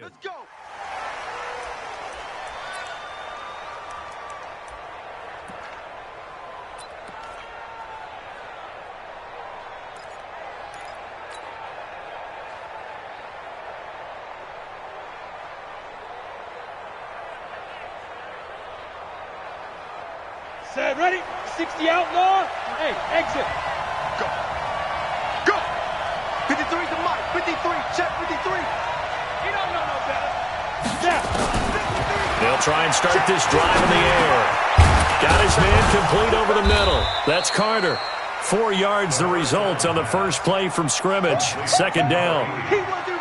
Let's go. Set, ready? 60 outlaw. Hey, exit. Go. Go. 53 to Mike. 53. Check 53. You don't know no better. Step. They'll try and start this drive in the air. Got his man complete over the middle. That's Carter. 4 yards the result on the first play from scrimmage. Second down.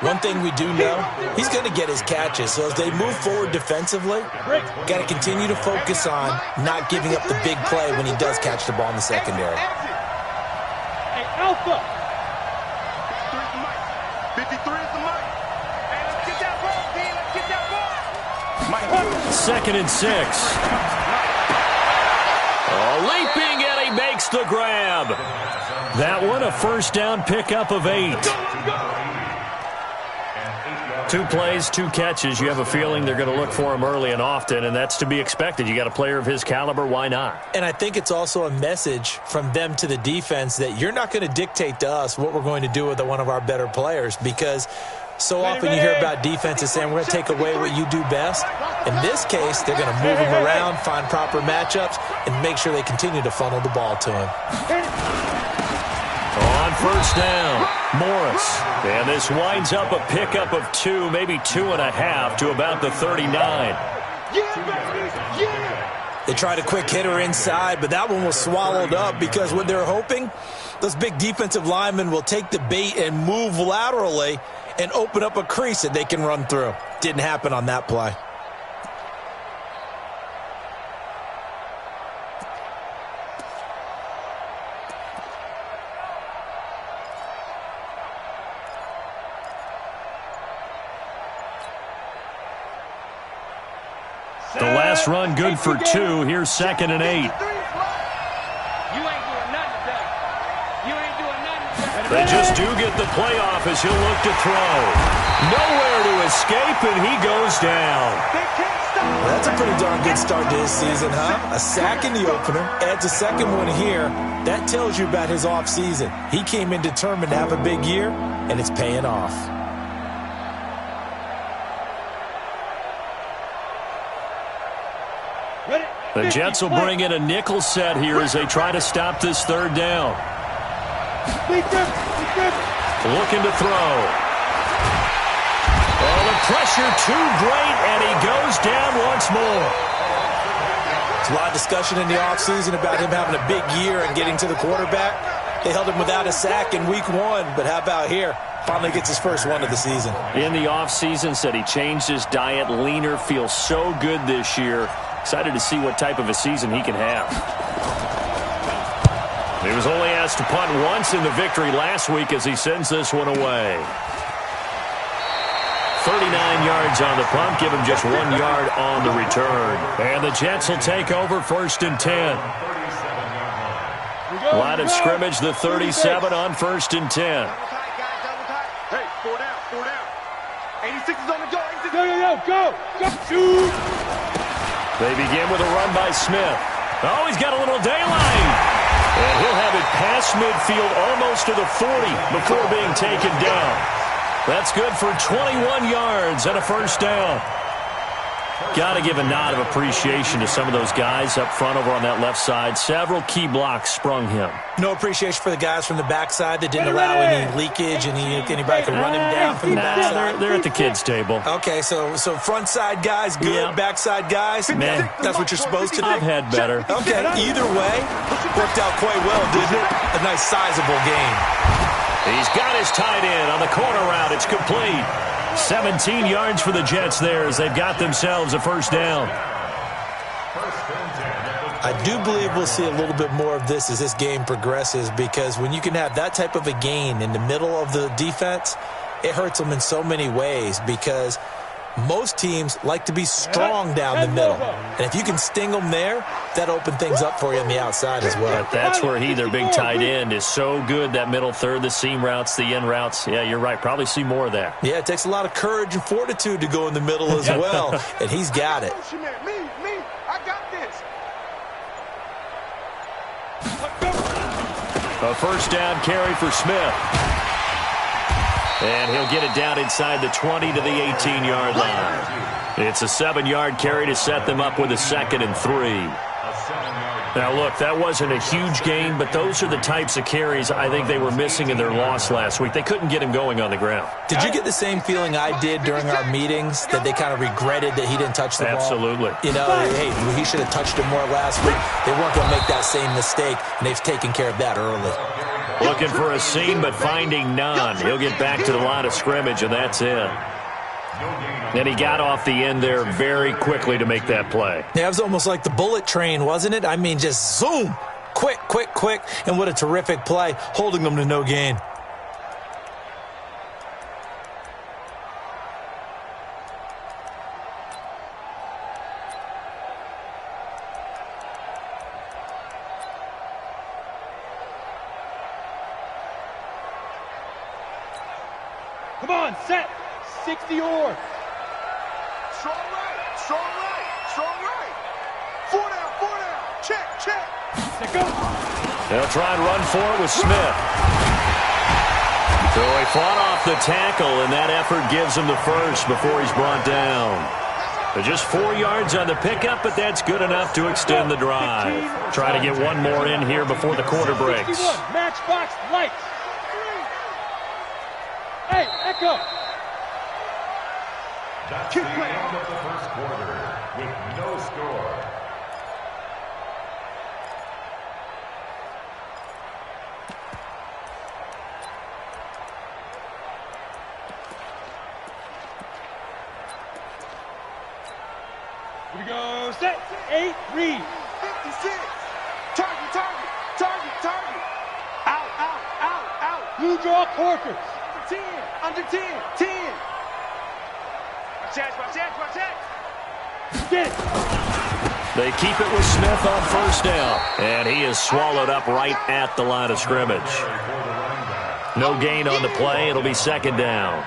One thing we do know, he's going to get his catches. So as they move forward defensively, got to continue to focus on not giving up the big play when he does catch the ball in the secondary. Hey, Alpha. 53 is the mic. 53 is the mic. Hey, let's get that ball, D. Let's get that ball. Mike. Second and 6. Leaping, and he makes the grab. That one, a first down pickup of 8. 2 plays, 2 catches. You have a feeling they're going to look for him early and often, and that's to be expected. You got a player of his caliber, why not? And I think it's also a message from them to the defense that you're not going to dictate to us what we're going to do with one of our better players, because so often you hear about defenses saying we're going to take away what you do best. In this case, they're going to move him around, find proper matchups, and make sure they continue to funnel the ball to him. On first down, Morris. And this winds up a pickup of 2, maybe 2.5 to about the 39. They tried a quick hitter inside, but that one was swallowed up because what they're hoping, those big defensive linemen will take the bait and move laterally and open up a crease that they can run through. Didn't happen on that play. The last run good for 2. Here's second and 8. You ain't doing nothing today. You ain't doing nothing. They just do get the playoff as he'll look to throw. Nowhere to escape, and he goes down. Well, that's a pretty darn good start to his season, huh? A sack in the opener, adds a second one here. That tells you about his offseason. He came in determined to have a big year, and it's paying off. The Jets will bring in a nickel set here as they try to stop this third down. Looking to throw. Oh, the pressure too great, and he goes down once more. There's a lot of discussion in the offseason about him having a big year and getting to the quarterback. They held him without a sack in week 1, but how about here? Finally gets his first one of the season. In the offseason, said he changed his diet, leaner, feels so good this year. Excited to see what type of a season he can have. He was only asked to punt once in the victory last week as he sends this one away. 39 yards on the punt, give him just 1 yard on the return. And the Jets will take over first and 10. Line of scrimmage, the 37 on first and 10. Hey, 4 down, 4 down. 86 is on the go. Go. Shoot. They begin with a run by Smith. Oh, he's got a little daylight. And he'll have it past midfield almost to the 40 before being taken down. That's good for 21 yards and a first down. Got to give a nod of appreciation to some of those guys up front over on that left side. Several key blocks sprung him. No appreciation for the guys from the backside that didn't allow any leakage and anybody could run him down from the backside. They're at the kids' table. Okay, so front side guys good, yeah. Backside guys, man, that's what you're supposed to do. I've had better. Okay, either way, worked out quite well, didn't it? A nice sizable game. He's got his tight end on the corner route. It's complete. 17 yards for the Jets there as they've got themselves a first down. I do believe we'll see a little bit more of this as this game progresses, because when you can have that type of a gain in the middle of the defense, it hurts them in so many ways, because most teams like to be strong down the middle. And if you can sting them there, that opens things up for you on the outside as well. But that's where their big tight end, is so good, that middle third, the seam routes, the in routes. Yeah, you're right. Probably see more of that. Yeah, it takes a lot of courage and fortitude to go in the middle as well, and he's got it. Me, I got this. A first down carry for Smith. And he'll get it down inside the 20 to the 18-yard line. It's a 7-yard carry to set them up with a 2nd and 3. Now, look, that wasn't a huge gain, but those are the types of carries I think they were missing in their loss last week. They couldn't get him going on the ground. Did you get the same feeling I did during our meetings, that they kind of regretted that he didn't touch the ball? Absolutely. You know, hey, he should have touched it more last week. They weren't going to make that same mistake, and they've taken care of that early. Looking for a seam, but finding none. He'll get back to the line of scrimmage, and that's it. And he got off the end there very quickly to make that play. Yeah, it was almost like the bullet train, wasn't it? I mean, just zoom, quick, and what a terrific play, holding them to no gain. Come on, set. 60 or. Strong right. 4 down. Check. Set go. They'll try and run for it with Smith. So he fought off the tackle, and that effort gives him the first before he's brought down. But just 4 yards on the pickup, but that's good enough to extend the drive. Try to get one more in here before the quarter breaks. 61, matchbox lights. Hey, Echo. That's the end of the first quarter with no score. Here we go, set. 8, read. 56. Target. Out. Blue draw Corkers. Under 10. Watch out. Get it. They keep it with Smith on first down, and he is swallowed up right at the line of scrimmage. No gain on the play. It'll be 2nd down.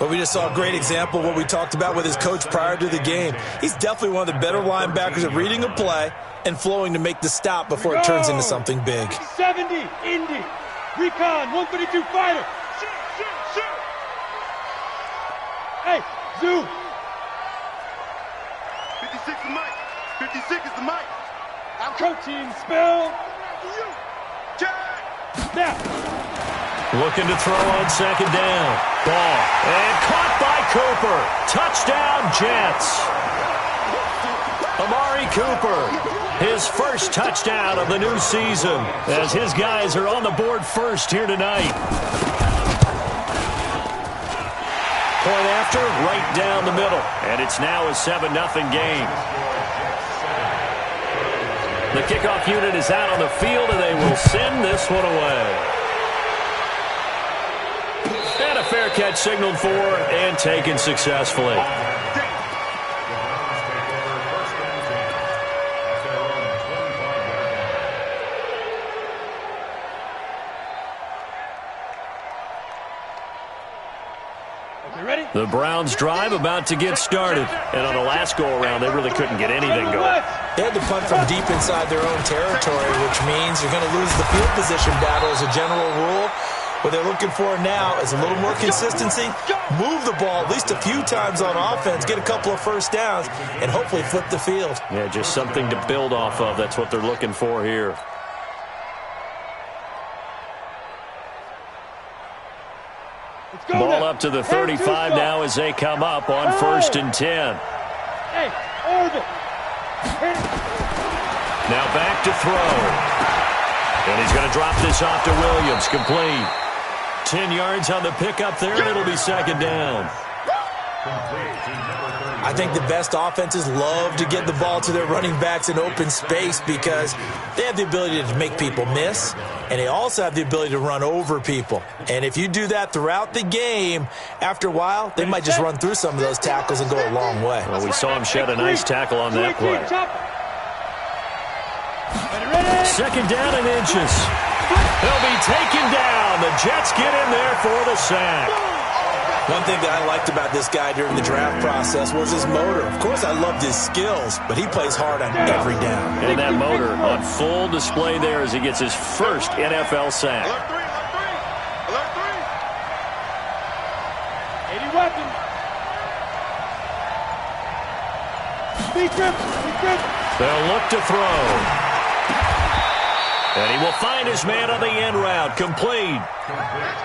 But we just saw a great example of what we talked about with his coach prior to the game. He's definitely one of the better linebackers at reading a play and flowing to make the stop before it turns into something big. 70, Indy. Recon, 132 fighter. Shoot. Hey, Zoo. 56 is Mike. 56 is the Mike. Coaching spell. Now. Looking to throw on 2nd down. Ball. And caught by Cooper. Touchdown, Jets. Amari Cooper, his first touchdown of the new season, as his guys are on the board first here tonight. Point after, right down the middle. And it's now a 7-0 game. The kickoff unit is out on the field, and they will send this one away. And a fair catch signaled for and taken successfully. The Browns drive about to get started. And on the last go-around, they really couldn't get anything going. They had to punt from deep inside their own territory, which means you're going to lose the field position battle as a general rule. What they're looking for now is a little more consistency, move the ball at least a few times on offense, get a couple of first downs, and hopefully flip the field. Yeah, just something to build off of. That's what they're looking for here. Ball up to the 35 now as they come up on 1st and 10. Hey, orbit. Now back to throw. And he's going to drop this off to Williams. Complete. 10 yards on the pickup there, and it'll be 2nd down. I think the best offenses love to get the ball to their running backs in open space because they have the ability to make people miss, and they also have the ability to run over people. And if you do that throughout the game, after a while, they might just run through some of those tackles and go a long way. Well, we saw him shed a nice tackle on that play. Second down and inches. He'll be taken down. The Jets get in there for the sack. One thing that I liked about this guy during the draft process was his motor. Of course, I loved his skills, but he plays hard on every down. And that motor on full display there as he gets his first NFL sack. Alert 3. 80 weapons. Speed trip. They'll look to throw. And he will find his man on the end route. Complete.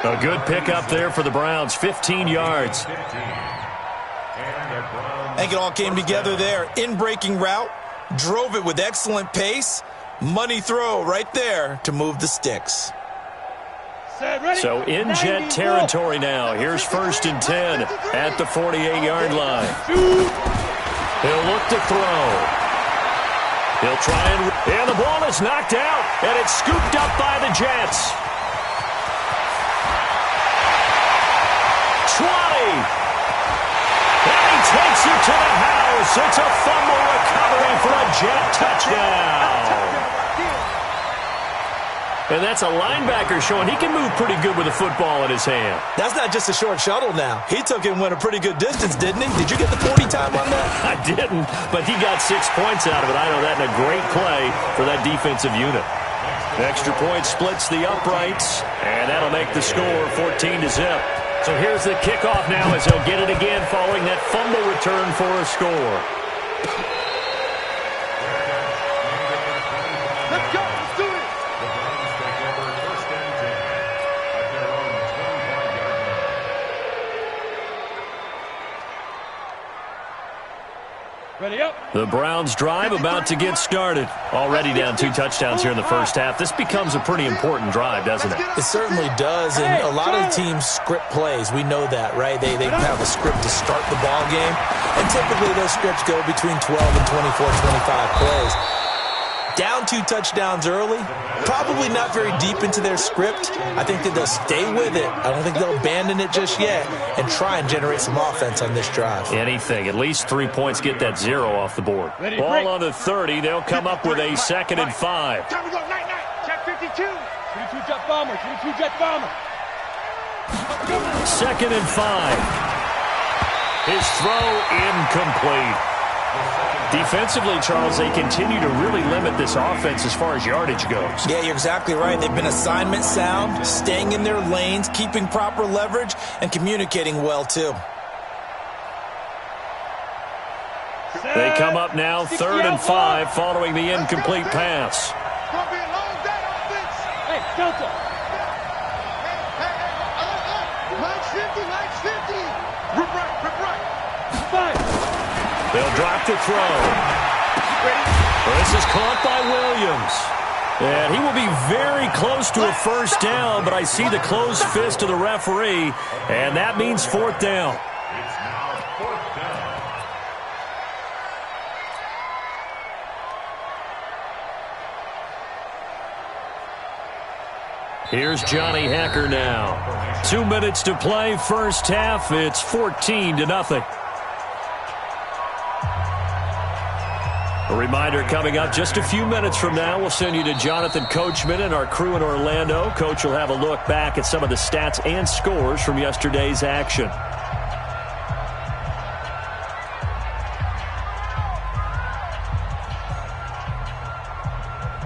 A good pickup there for the Browns. 15 yards. I think it all came together there. In-breaking route. Drove it with excellent pace. Money throw right there to move the sticks. So in Jet territory now. Here's 1st and 10 at the 48-yard line. He'll look to throw. He'll try and the ball is knocked out, and it's scooped up by the Jets. 20. And he takes it to the house. It's a fumble recovery for a Jet touchdown. And that's a linebacker showing he can move pretty good with a football in his hand. That's not just a short shuttle now. He took it and went a pretty good distance, didn't he? Did you get the 40 time on that? I didn't, but he got 6 points out of it. I know that in a great play for that defensive unit. Extra point splits the uprights, and that'll make the score 14-0. So here's the kickoff now as he'll get it again following that fumble return for a score. Let's go. Let's do it. Ready up. The Browns drive about to get started. Already down 2 touchdowns here in the first half. This becomes a pretty important drive, doesn't it? It certainly does, and a lot of the teams script plays. We know that, right? They have a script to start the ball game, and typically those scripts go between 12 and 24, 25 plays. Down 2 touchdowns early, probably not very deep into their script. I think that they'll stay with it. I don't think they'll abandon it just yet and try and generate some offense on this drive. Anything. At least 3 points get that 0 off the board. Ball on the 30. They'll come up with a 2nd and 5. Time to go. Night. Check 52. 22 jet bomber. 22 jet bomber. 2nd and 5. His throw incomplete. Defensively, Charles, they continue to really limit this offense as far as yardage goes. Yeah, you're exactly right. They've been assignment sound, staying in their lanes, keeping proper leverage, and communicating well, too. They come up now 3rd and 5 following the incomplete pass. Hey, Delta. Line's 50. Rip right. 5. They'll drop to throw. This is caught by Williams. And he will be very close to a first down, but I see the closed fist of the referee, and that means 4th down. It's now 4th down. Here's Johnny Hacker now. 2 minutes to play, first half. It's 14-0. A reminder coming up just a few minutes from now, we'll send you to Jonathan Coachman and our crew in Orlando. Coach will have a look back at some of the stats and scores from yesterday's action.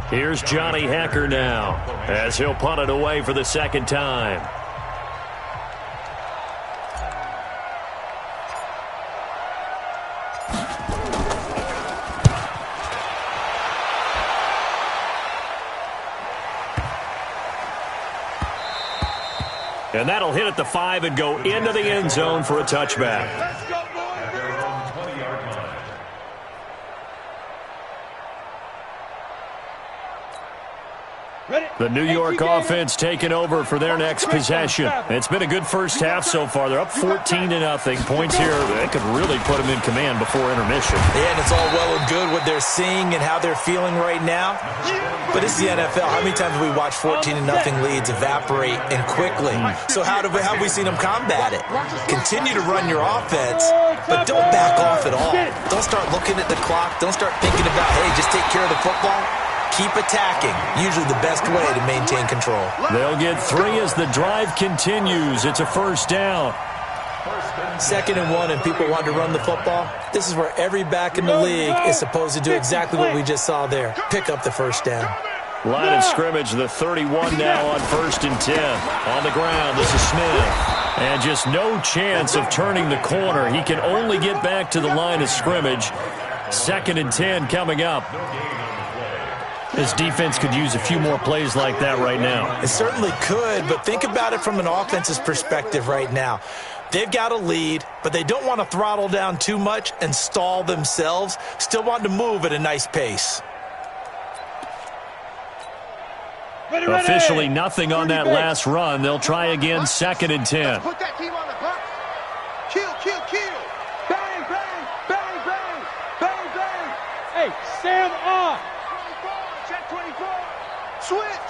Here's Johnny Hacker now as he'll punt it away for the 2nd time. And that'll hit at the 5 and go into the end zone for a touchback. Let's go, boys. At their own 20-yard line. The New York offense taking over for their next possession. It's been a good first half so far. They're up 14-0. Points here, they could really put them in command before intermission. Yeah, and it's all well and good what they're seeing and how they're feeling right now. But it's the NFL. How many times have we watched 14-0 leads evaporate and quickly? So how have we seen them combat it? Continue to run your offense, but don't back off at all. Don't start looking at the clock. Don't start thinking about, hey, just take care of the football. Keep attacking. Usually the best way to maintain control. They'll get 3 as the drive continues. It's a first down. 2nd and 1, and people want to run the football. This is where every back in the league is supposed to do exactly what we just saw there. Pick up the first down. Line of scrimmage, the 31 now on 1st and 10. On the ground, this is Smith. And just no chance of turning the corner. He can only get back to the line of scrimmage. 2nd and 10 coming up. This defense could use a few more plays like that right now. It certainly could, but think about it from an offense's perspective right now. They've got a lead, but they don't want to throttle down too much and stall themselves. Still want to move at a nice pace. Officially nothing on that last run. They'll try again, 2nd and 10. Put that team on the box. Kill, kill, kill. Bang, bang, bang, bang, bang, bang. Hey, Sam off. 24, check 24. Switch.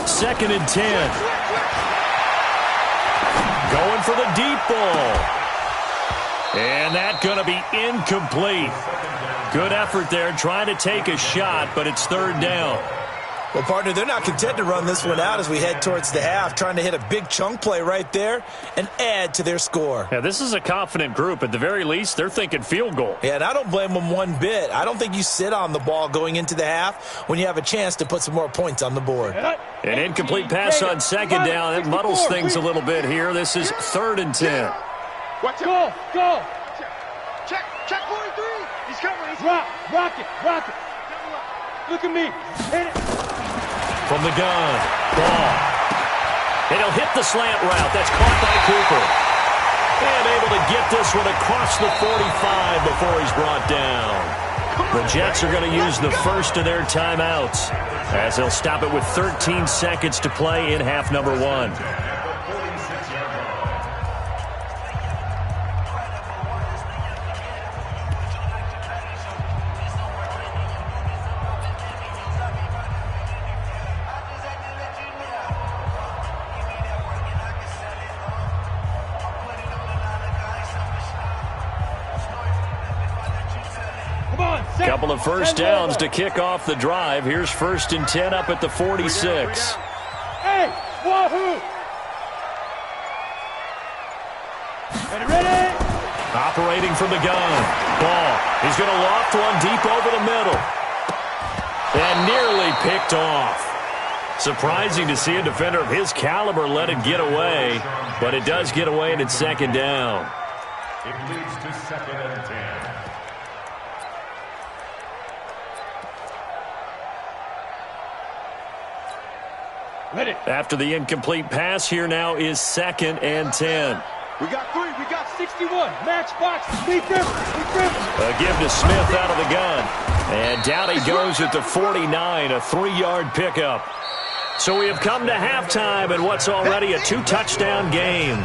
2nd and 10. Going for the deep ball. And that's going to be incomplete. Good effort there, trying to take a shot, but it's 3rd down. Well, partner, they're not content to run this one out as we head towards the half, trying to hit a big chunk play right there and add to their score. Yeah, this is a confident group. At the very least, they're thinking field goal. Yeah, and I don't blame them one bit. I don't think you sit on the ball going into the half when you have a chance to put some more points on the board. An incomplete pass on 2nd down. It muddles things a little bit here. This is 3rd and 10. Watch Go, go. Check 43. He's coming. He's Rock it. Look at me. Hit it. From the gun. Ball. And he'll hit the slant route. That's caught by Cooper. And able to get this one across the 45 before he's brought down. The Jets are going to use the first of their timeouts as they'll stop it with 13 seconds to play in half number 1. Couple of first downs to kick off the drive. Here's 1st and 10 up at the 46. Hey, wahoo! Ready? Operating from the gun. Ball. He's going to loft one deep over the middle. And nearly picked off. Surprising to see a defender of his caliber let it get away. But it does get away and it's 2nd down. It leads to 2nd and 10. Ready. After the incomplete pass, here now is 2nd and 10. We got 3. We got 61. Matchbox. Beat them. A give to Smith out of the gun. And down he goes at the 49, a 3-yard pickup. So we have come to halftime in what's already a 2-touchdown game.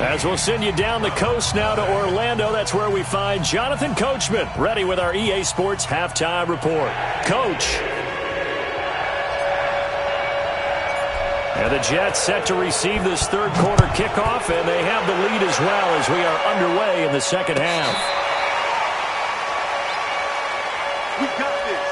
As we'll send you down the coast now to Orlando, that's where we find Jonathan Coachman, ready with our EA Sports Halftime Report. Coach. And the Jets set to receive this 3rd quarter kickoff, and they have the lead as well as we are underway in the 2nd half. We got this.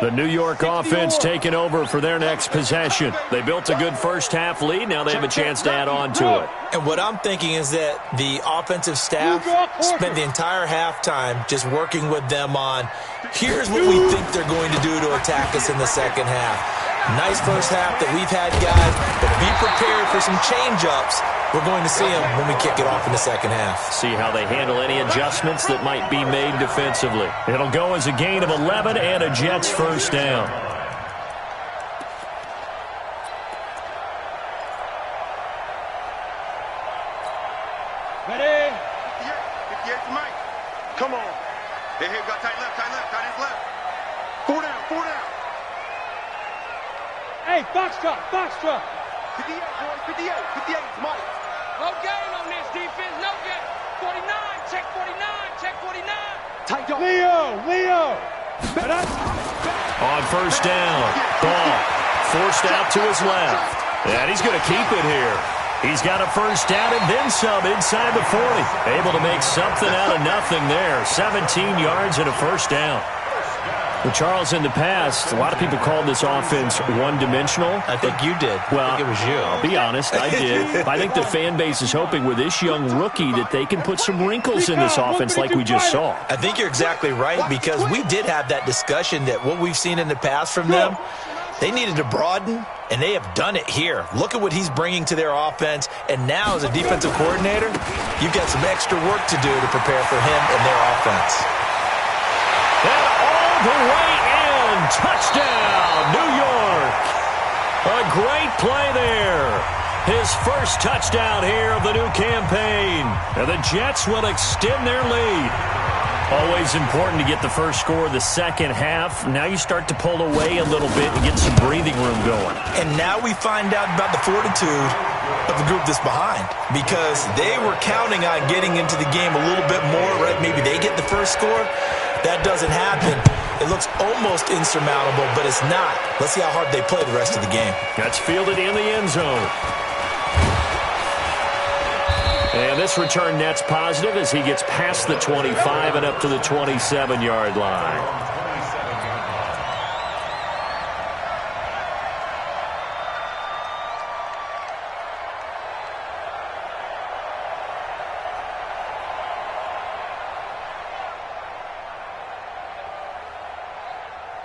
The New York offense taking over for their next possession. They built a good first half lead. Now they have a chance to add on to it. And what I'm thinking is that the offensive staff spent the entire halftime just working with them on, here's what we think they're going to do to attack us in the 2nd half. Nice first half that we've had, guys, but be prepared for some change-ups. We're going to see them when we kick it off in the 2nd half. See how they handle any adjustments that might be made defensively. It'll go as a gain of 11 and a Jets first down. Hey, Foxtrot, Foxtrot. 58, boys, 58, 58, Mike. No gain on this defense, no gain. 49, check 49, check 49. Tight dog. Leo. On first down, Ball forced out to his left. And he's going to keep it here. He's got a first down and then some inside the 40. Able to make something out of nothing there. 17 yards and a first down. Well, Charles, in the past, a lot of people called this offense one-dimensional. I think you did. Well, I think it was you. I'll be honest, I did. I think the fan base is hoping with this young rookie that they can put some wrinkles in this offense like we just saw. I think you're exactly right, because we did have that discussion that what we've seen in the past from them, they needed to broaden, and they have done it here. Look at what he's bringing to their offense, and now as a defensive coordinator, you've got some extra work to do to prepare for him and their offense. And all the way in, touchdown, New York. A great play there. His first touchdown here of the new campaign. And the Jets will extend their lead. Always important to get the first score of the second half. Now you start to pull away a little bit and get some breathing room going. And now we find out about the fortitude of the group that's behind, because they were counting on getting into the game a little bit more, right? Maybe they get the first score. That doesn't happen. It looks almost insurmountable, but it's not. Let's see how hard they play the rest of the game. That's fielded in the end zone. And this return net's positive as he gets past the 25 and up to the 27-yard line.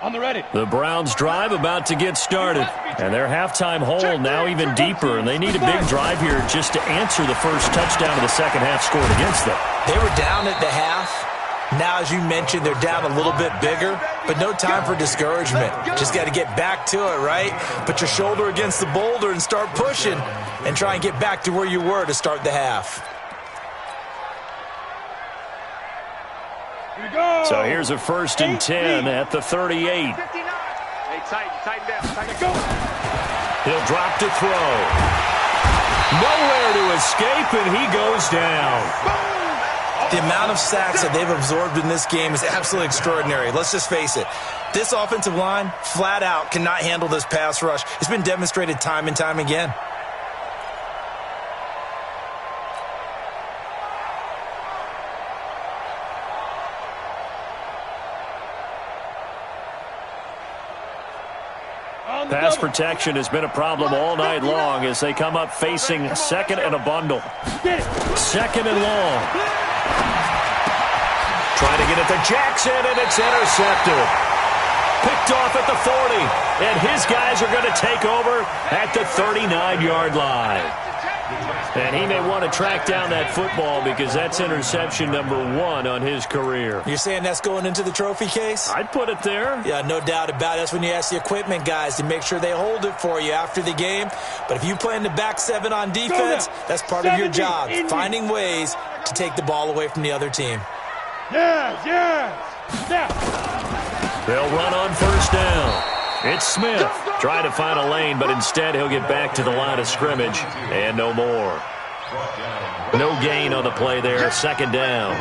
On the ready. The Browns drive about to get started. And their halftime hole now even deeper. And they need a big drive here just to answer the first touchdown of the second half scored against them. They were down at the half. Now, as you mentioned, they're down a little bit bigger, but no time for discouragement. Just got to get back to it, right? Put your shoulder against the boulder and start pushing and try and get back to where you were to start the half. So here's a 1st and 10 at the 38. Hey, tighten down. Go. He'll drop to throw. Nowhere to escape, and he goes down. The amount of sacks that they've absorbed in this game is absolutely extraordinary. Let's just face it. This offensive line, flat out, cannot handle this pass rush. It's been demonstrated time and time again. Pass protection has been a problem all night long as they come up facing 2nd and a bundle. 2nd and long. Trying to get it to Jackson, and it's intercepted. Picked off at the 40, and his guys are going to take over at the 39-yard line. And he may want to track down that football because that's interception number 1 on his career. You're saying that's going into the trophy case? I'd put it there. Yeah, no doubt about it. That's when you ask the equipment guys to make sure they hold it for you after the game. But if you play in the back 7 on defense, that's part of your job, finding ways to take the ball away from the other team. Yes. They'll run on first down. It's Smith trying to find a lane, but instead he'll get back to the line of scrimmage and no more. No gain on the play there. 2nd down.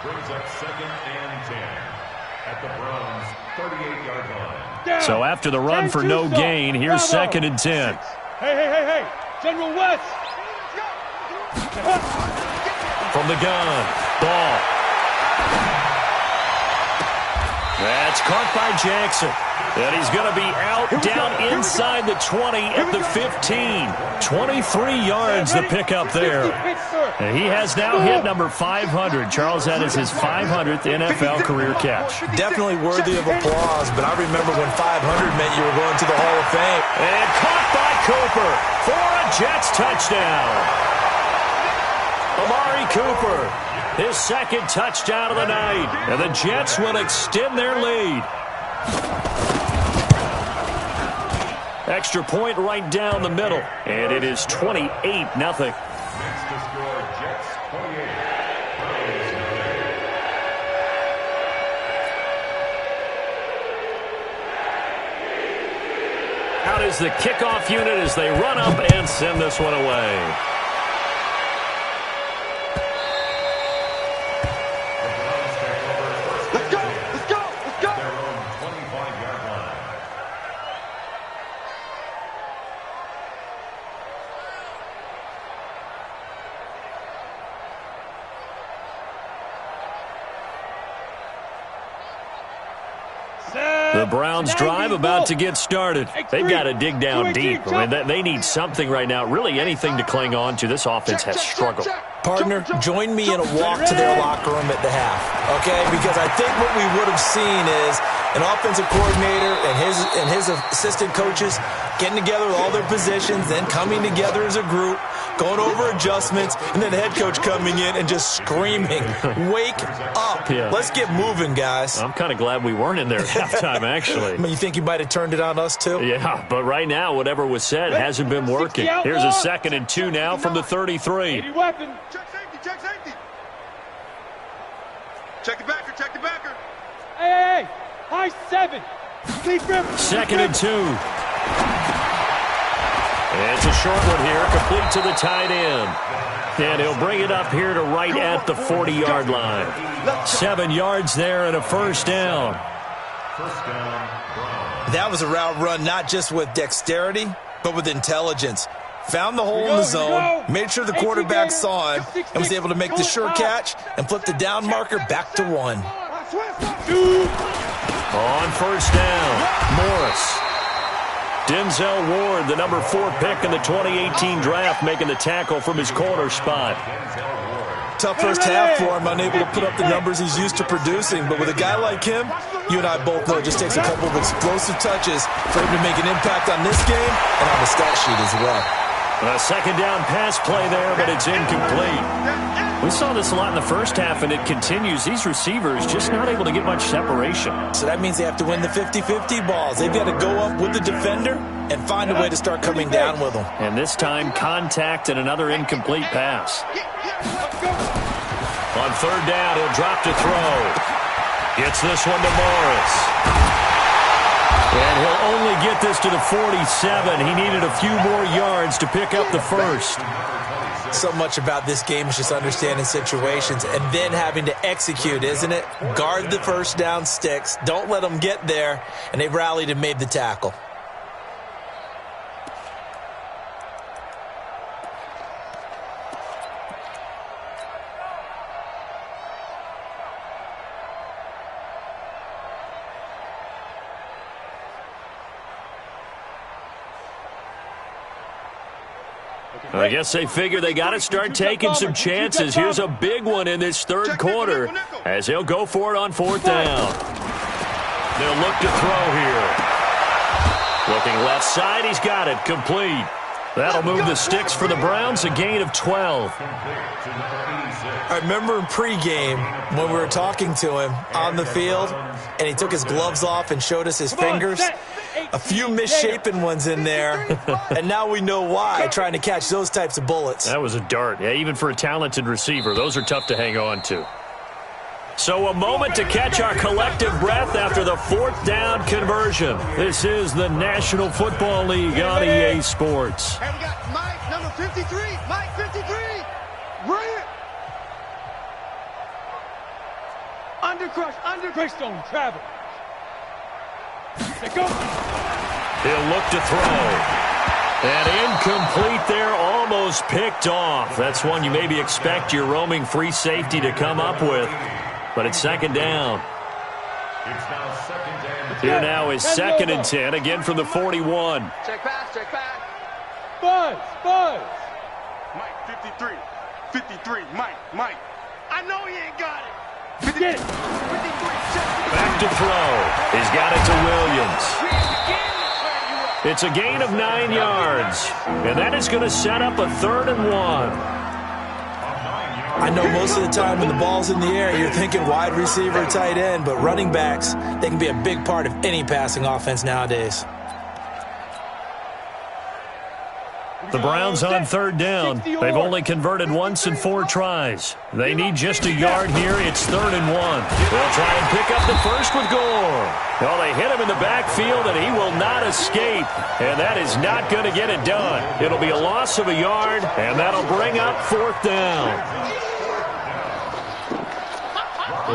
Brings up 2nd and 10 at the Browns' 38-yard line. So after the run for no gain, here's 2nd and 10. Hey. General West. From the gun. Ball. That's caught by Jackson. And he's going to be out down inside the 20 at the 15. 23 yards the pickup there. And he has now hit number 500. Charles, that is his 500th NFL career catch. Definitely worthy of applause, but I remember when 500 meant you were going to the Hall of Fame. And caught by Cooper for a Jets touchdown. Amari Cooper, his 2nd touchdown of the night. And the Jets will extend their lead. Extra point right down the middle. And it is 28-0. Next to score, Jets 28. is the kickoff unit as they run up and send this one away. Let's go! Let's go! Let's go! Their own 25-yard line. The Browns drive about to get started. They've got to dig down deep. I mean, they need something right now, really anything to cling on to. This offense has struggled. Partner, join me in a walk to their locker room at the half, okay? Because I think what we would have seen is an offensive coordinator and his assistant coaches getting together with all their positions, then coming together as a group, going over adjustments, and then the head coach coming in and just screaming, wake up. Yeah. Let's get moving, guys. I'm kind of glad we weren't in there at halftime, actually. I mean, you think he might have turned it on us, too? Yeah, but right now, whatever was said hasn't been working. Here's a 2nd and 2 now from the 33. Weapon. Check safety, check safety. Check the backer, check the backer. Hey. High 7. 2nd and 2. It's a short one here, complete to the tight end. And he'll bring it up here to right at the 40-yard line. 7 yards there and a first down. First down, Browns. That was a route run not just with dexterity, but with intelligence. Found the hole in the zone, made sure the quarterback saw him, and was able to make the sure catch and flip the down marker back to 1. On first down, Morris. Denzel Ward, the number 4 pick in the 2018 draft, making the tackle from his corner spot. Tough first half for him, unable to put up the numbers he's used to producing. But with a guy like him, you and I both know it just takes a couple of explosive touches for him to make an impact on this game and on the stat sheet as well. A second down pass play there, but it's incomplete. We saw this a lot in the first half, and it continues. These receivers just not able to get much separation. So that means they have to win the 50-50 balls. They've got to go up with the defender and find a way to start coming down with them. And this time, contact and another incomplete pass. On third down, he'll drop to throw. Gets this one to Morris. And he'll only get this to the 47. He needed a few more yards to pick up the first. So much about this game is just understanding situations and then having to execute, isn't it? Guard the first down sticks. Don't let them get there. And they rallied and made the tackle. I guess they figure they got to start taking some chances. Here's a big one in this third quarter as he'll go for it on fourth down. They'll look to throw here. Looking left side, he's got it, complete. That'll move the sticks for the Browns, a gain of 12. I remember in pregame when we were talking to him on the field, and he took his gloves off and showed us his fingers. A few misshapen ones in there, and now we know why, trying to catch those types of bullets. That was a dart. Yeah, even for a talented receiver, those are tough to hang on to. So a moment to catch our collective breath after the fourth down conversion. This is the National Football League on EA Sports. And we got Mike, number 53. Mike, 53. Bring it. Undercrush zone, travel. Go. He'll look to throw. And incomplete there, almost picked off. That's one you maybe expect your roaming free safety to come up with. But it's second down. It's now second and 10. Here now is 2nd and 10, again from the 41. Check pass, check pass. Buzz. Mike, 53. 53. Mike. I know he ain't got it. Get it. 53. Check. Back to throw. He's got it to Williams. It's a gain of 9 yards. And that is going to set up a 3rd and 1. I know most of the time when the ball's in the air, you're thinking wide receiver, tight end, but running backs, they can be a big part of any passing offense nowadays. The Browns on third down. They've only converted once in 4 tries. They need just a yard here. It's 3rd and 1. They'll try and pick up the first with Gore. Well, they hit him in the backfield, and he will not escape. And that is not going to get it done. It'll be a loss of a yard, and that'll bring up 4th down.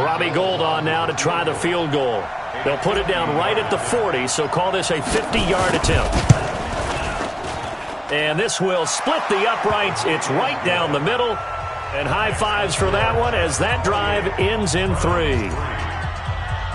Robbie Gould on now to try the field goal. They'll put it down right at the 40, so call this a 50-yard attempt. And this will split the uprights. It's right down the middle. And high fives for that one as that drive ends in 3.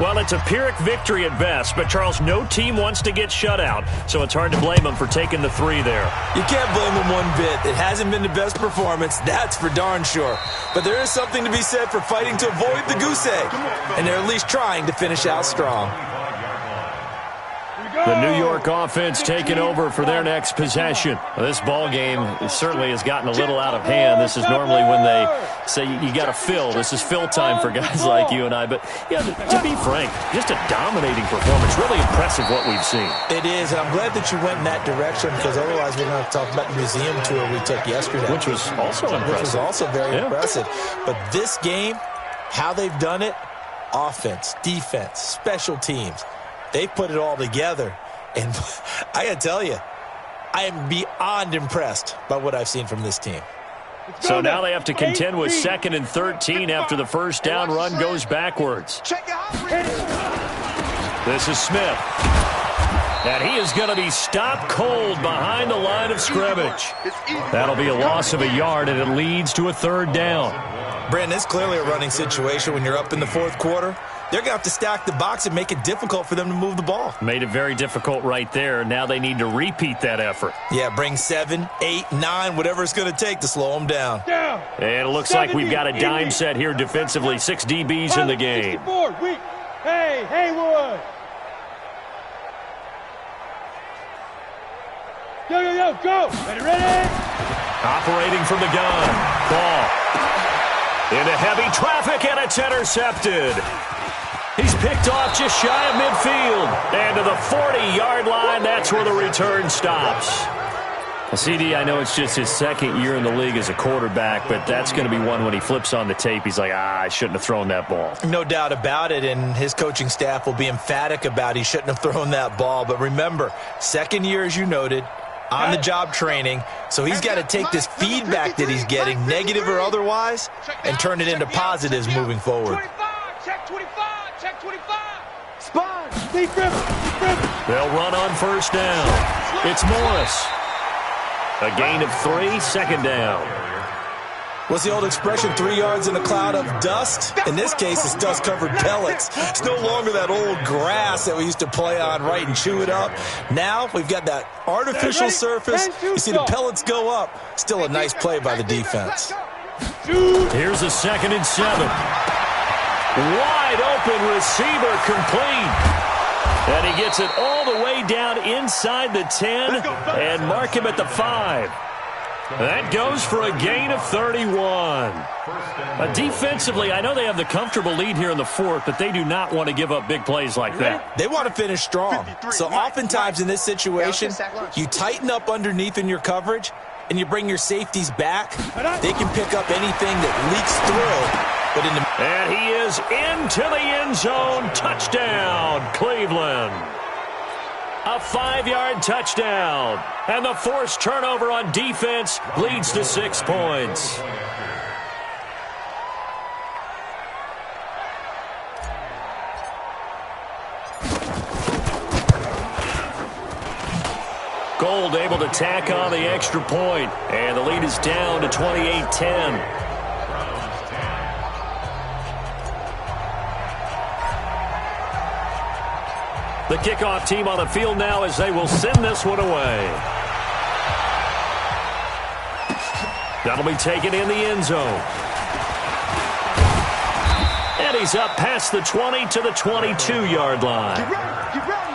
Well, it's a Pyrrhic victory at best, but, Charles, no team wants to get shut out, so it's hard to blame them for taking the 3 there. You can't blame them one bit. It hasn't been the best performance, that's for darn sure. But there is something to be said for fighting to avoid the goose egg, and they're at least trying to finish out strong. The New York offense taking over for their next possession. This ball game certainly has gotten a little out of hand. This is normally when they say you got to fill. This is fill time for guys like you and I. But, yeah, to be frank, just a dominating performance. Really impressive what we've seen. It is, and I'm glad that you went in that direction because otherwise we're going to talk about the museum tour we took yesterday. Which was also impressive. Which was also very impressive. But this game, how they've done it, offense, defense, special teams, they put it all together, and I got to tell you, I am beyond impressed by what I've seen from this team. So now they have to contend with 2nd and 13 after the first down run goes backwards. This is Smith. And he is going to be stopped cold behind the line of scrimmage. That'll be a loss of a yard, and it leads to a 3rd down. Brandon, it's clearly a running situation when you're up in the 4th quarter. They're going to have to stack the box and make it difficult for them to move the ball. Made it very difficult right there. Now they need to repeat that effort. Yeah, bring 7, 8, 9, whatever it's going to take to slow them down. And it looks like we've got a dime set here defensively. 6 DBs in the game. Hey, Haywood. Go. Ready? Operating from the gun. Ball. Into heavy traffic, and it's intercepted. He's picked off just shy of midfield. And to the 40-yard line, that's where the return stops. CD, I know it's just his 2nd year in the league as a quarterback, but that's going to be one when he flips on the tape. He's like, I shouldn't have thrown that ball. No doubt about it, and his coaching staff will be emphatic about he shouldn't have thrown that ball. But remember, 2nd year, as you noted, on-the-job training, so he's got to take this feedback that he's getting, negative or otherwise, and turn it into positives moving forward. Check 25. Spot. Defense. They'll run on first down. It's Morris. A gain of 3, 2nd down. What's the old expression, 3 yards in a cloud of dust? In this case, it's dust-covered pellets. It's no longer that old grass that we used to play on, right, and chew it up. Now we've got that artificial surface. You see the pellets go up. Still a nice play by the defense. Here's a 2nd and 7. Wide open receiver complete. And he gets it all the way down inside the 10 and mark him at the 5. That goes for a gain of 31. Defensively, I know they have the comfortable lead here in the 4th, but they do not want to give up big plays like that. They want to finish strong. So oftentimes in this situation, you tighten up underneath in your coverage, and you bring your safeties back. They can pick up anything that leaks through. And he is into the end zone. Touchdown, Cleveland. A 5-yard touchdown. And the forced turnover on defense leads to 6 points. Gould able to tack on the extra point. And the lead is down to 28-10. The kickoff team on the field now as they will send this one away. That'll be taken in the end zone. And he's up past the 20 to the 22-yard line. Get ready.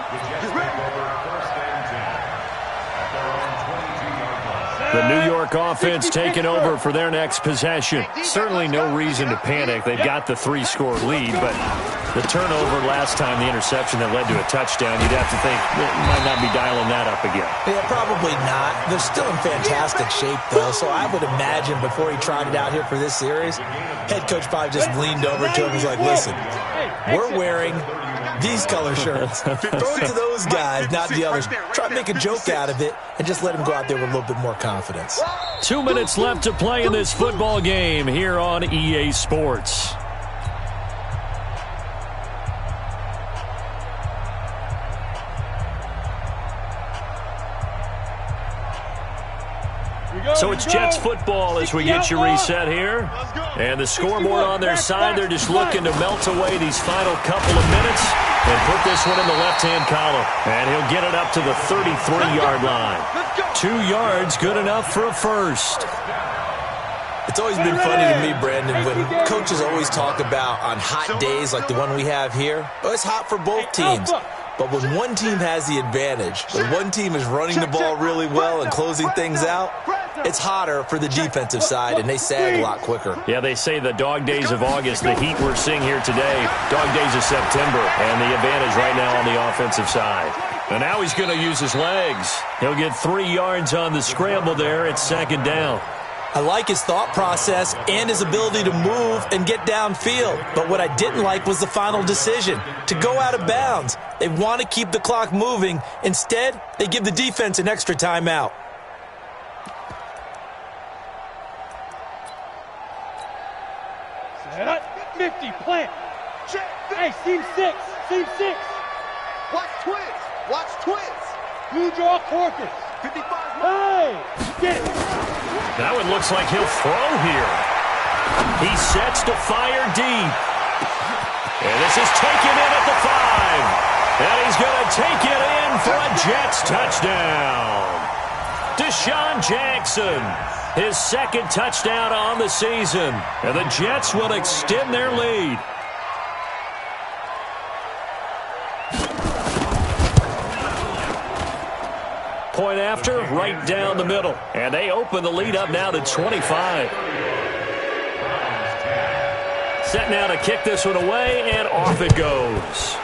The New York York offense taking over for their next possession. Certainly no reason to panic. They've got the 3-score lead, but the turnover last time, the interception that led to a touchdown, you'd have to think it might not be dialing that up again. Yeah, probably not. They're still in fantastic shape, though, so I would imagine before he tried it out here for this series, head coach probably just leaned over to him and was like, listen, we're wearing these color shirts. Throw it to those guys, not the others. Try to make a joke out of it and just let them go out there with a little bit more confidence. 2 minutes left to play in this football game here on EA Sports. So it's Jets football as we get you reset here. And the scoreboard on their side, they're just looking to melt away these final couple of minutes and put this one in the left-hand column. And he'll get it up to the 33-yard line. 2 yards, good enough for a first. It's always been funny to me, Brandon, when coaches always talk about on hot days like the one we have here. Oh, it's hot for both teams. But when one team has the advantage, when one team is running the ball really well and closing things out, it's hotter for the defensive side, and they sag a lot quicker. Yeah, they say the dog days of August, the heat we're seeing here today, dog days of September, and the advantage right now on the offensive side. And now he's going to use his legs. He'll get 3 yards on the scramble there at second down. I like his thought process and his ability to move and get downfield. But what I didn't like was the final decision, to go out of bounds. They want to keep the clock moving. Instead, they give the defense an extra timeout. Set up, 50, plant. Hey, seam 6, seam 6. Watch twist. Watch twist. You draw Corpus. 55. Hey, get it. That one looks like he'll throw here. He sets to fire deep. And this is taken in at the 5. And he's going to take it in for a Jets touchdown. Deshaun Jackson, his second touchdown on the season. And the Jets will extend their lead. Point after, right down the middle. And they open the lead up now to 25. Set now to kick this one away, and off it goes.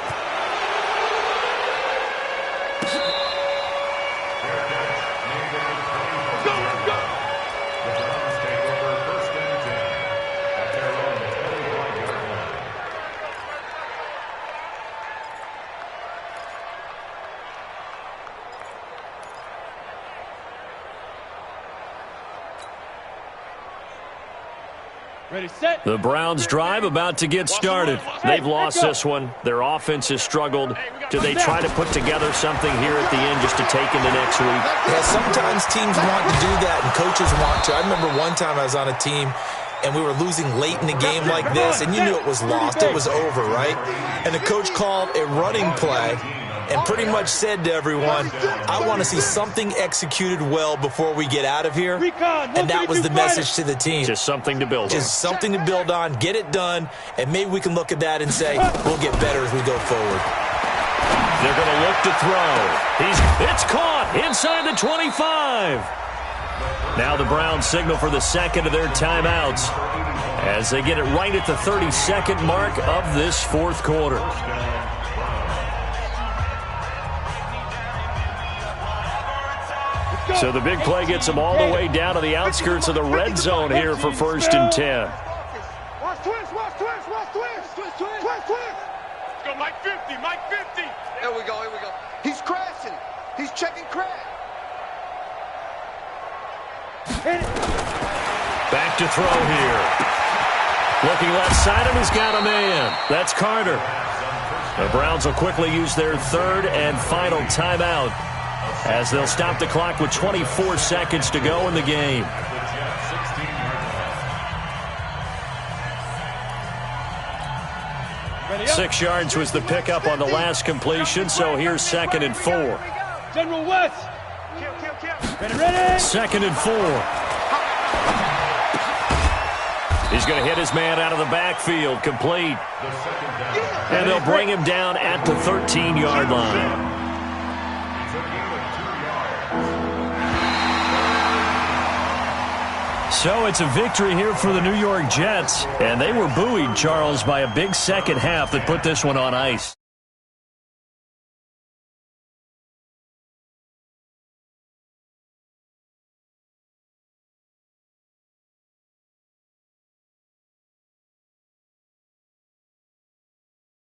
Ready, set. The Browns drive about to get started. They've lost this one. Their offense has struggled. Do they try to put together something here at the end just to take into next week? Yeah, sometimes teams want to do that and coaches want to. I remember one time I was on a team and we were losing late in the game like this, and you knew it was lost. It was over, right? And the coach called a running play and pretty much said to everyone, I want to see something executed well before we get out of here. And that was the message to the team. Just something to build on. Just something to build on, get it done, and maybe we can look at that and say, we'll get better as we go forward. They're going to look to throw. It's caught inside the 25. Now the Browns signal for the second of their timeouts as they get it right at the 32nd mark of this fourth quarter. So the big play gets them all the way down to the outskirts of the red zone here for 1st and 10. Watch twist. Watch twist. Watch twist. Twist, twist. Twist, twist. Let's go, Mike 50. Mike 50. Here we go. Here we go. He's crashing. He's checking crash. Back to throw here. Looking left side, and he's got a man. That's Carter. The Browns will quickly use their third and final timeout as they'll stop the clock with 24 seconds to go in the game. Ready, 6 yards was the pickup on the last completion, so here's 2nd and 4. General West. Kill. Ready. 2nd and 4. He's going to hit his man out of the backfield, complete. And they'll bring him down at the 13-yard line. So it's a victory here for the New York Jets, and they were buoyed, Charles, by a big second half that put this one on ice.